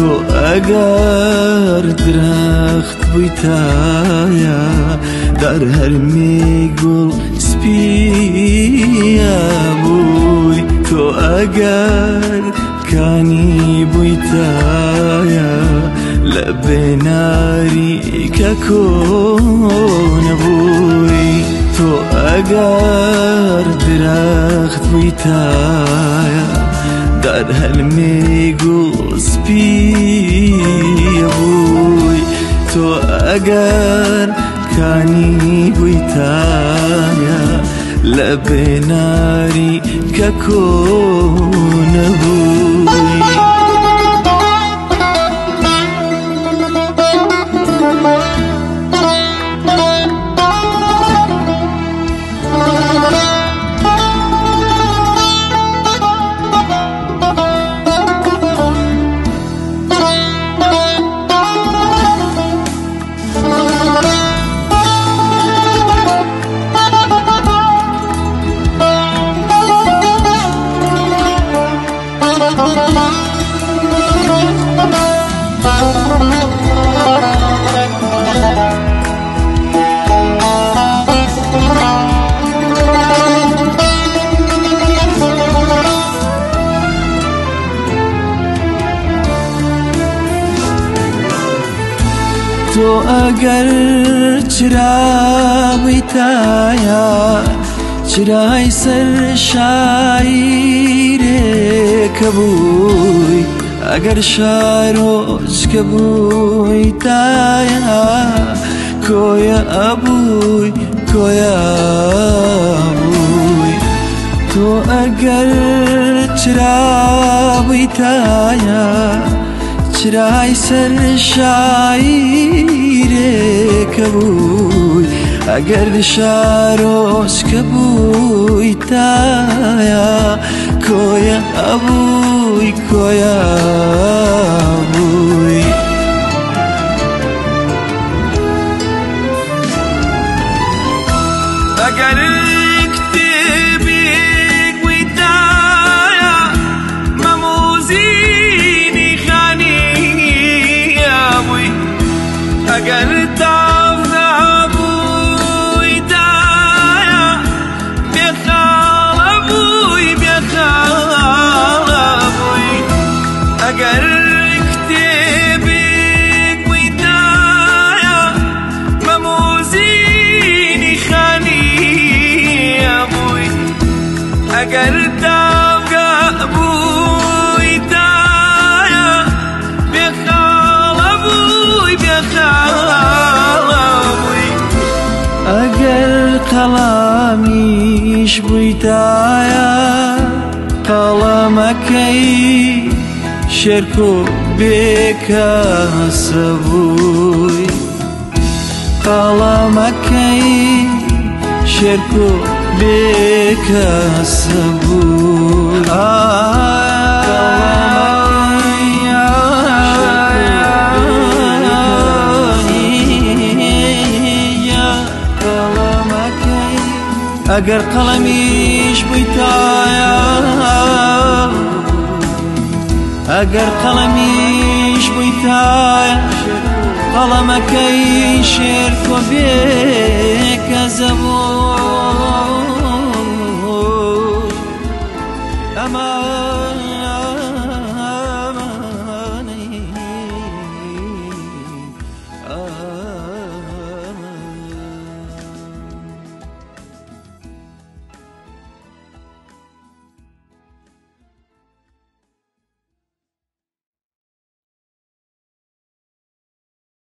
تۆ ئەگەر درەخت بوویتایە دار هەرمی گوڵ سپیە بووی تۆ ئەگەر کانی بوویتایە لە بێناری کە کۆنە بووی تۆ ئەگەر درەخت بوویتایە دار هەرمی گوڵ سپیە بووی تۆ ئەگەر کانی بوویتایە لە بێناری کە کۆنە بووی تۆ ئەگەر چراویتایە چرای سەر شایرێکە بووی ئەگەر شارۆچکە بوویتایە کۆیە ئەبووی کۆیە بووی تۆ ئەگەر چراویتایە چرای سەر شایرێکە بووی ئەگەر شارۆچکە بوویتایە کۆیە ئەبووی کۆیە بووی ئەگەر کتێبێک بوویتایە مەموزینی خانیە بووی ئەگەر تاو نەبوویتایە بێخاڵە بووی بێخاڵە بووی ئەگەر کتێبێک بوویتایە مەموزینی خانیە بووی ئەگەر تاوگە بوویتایە بێخاڵە بووی بێخاڵە بووی ئەگەر قەڵامیش بوویتایە قەڵەمەکەی شێرک و بێکەسە بووی قەڵەمەکەی شێرک و بێکەسە بووی ئەگەر قەڵەمیش بوویتایە ئەگەر قەڵەمیش بوویتایە قەڵەمەکەی شێرک و بێ